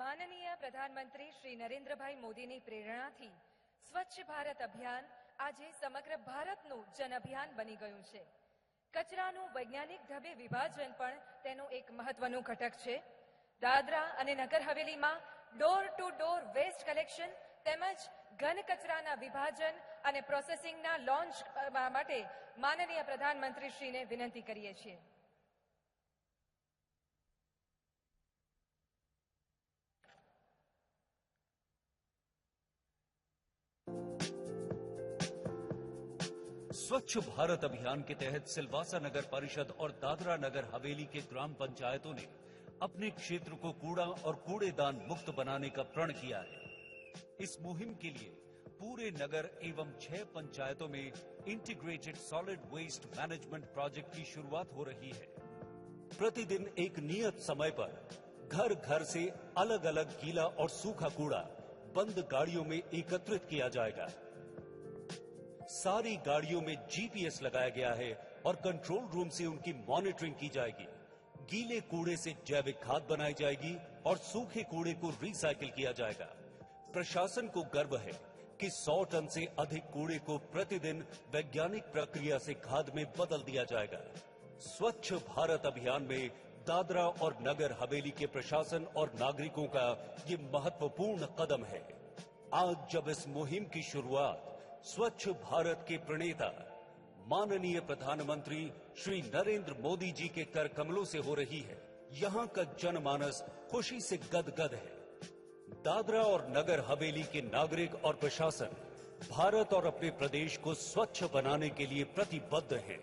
માનનીય પ્રધાનમંત્રી શ્રી નરેન્દ્રભાઈ મોદીની પ્રેરણાથી સ્વચ્છ ભારત અભિયાન આજે સમગ્ર ભારતનું જન અભિયાન બની ગયું છે. કચરાનું વૈજ્ઞાનિક ઢબે વિભાજન પણ તેનું એક મહત્વનું ઘટક છે. દાદરા અને નગર હવેલીમાં door to door waste collection તેમજ ઘન કચરાના વિભાજન અને પ્રોસેસિંગના લોન્ચ માટે માનનીય પ્રધાનમંત્રીશ્રીને વિનંતી કરીએ છીએ. स्वच्छ भारत अभियान के तहत सिलवासा नगर परिषद और दादरा नगर हवेली के ग्राम पंचायतों ने अपने क्षेत्र को कूड़ा और कूड़ेदान मुक्त बनाने का प्रण किया है. इस मुहिम के लिए पूरे नगर एवं 6 पंचायतों में integrated solid waste management project की शुरुआत हो रही है. प्रतिदिन एक नियत समय पर घर घर से अलग अलग गीला और सूखा कूड़ा बंद गाड़ियों में एकत्रित किया जाएगा. सारी गाड़ियों में जीपीएस लगाया गया है और कंट्रोल रूम से उनकी मॉनिटरिंग की जाएगी. गीले कूड़े से जैविक खाद बनाई जाएगी और सूखे कूड़े को रिसाइकिल किया जाएगा. प्रशासन को गर्व है कि 100 टन से अधिक कूड़े को प्रतिदिन वैज्ञानिक प्रक्रिया से खाद में बदल दिया जाएगा. स्वच्छ भारत अभियान में दादरा और नगर हवेली के प्रशासन और नागरिकों का ये महत्वपूर्ण कदम है. आज जब इस मुहिम की शुरुआत स्वच्छ भारत के प्रणेता माननीय प्रधानमंत्री श्री नरेंद्र मोदी जी के कर कमलों से हो रही है, यहाँ का जनमानस खुशी से गदगद है. दादरा और नगर हवेली के नागरिक और प्रशासन भारत और अपने प्रदेश को स्वच्छ बनाने के लिए प्रतिबद्ध हैं.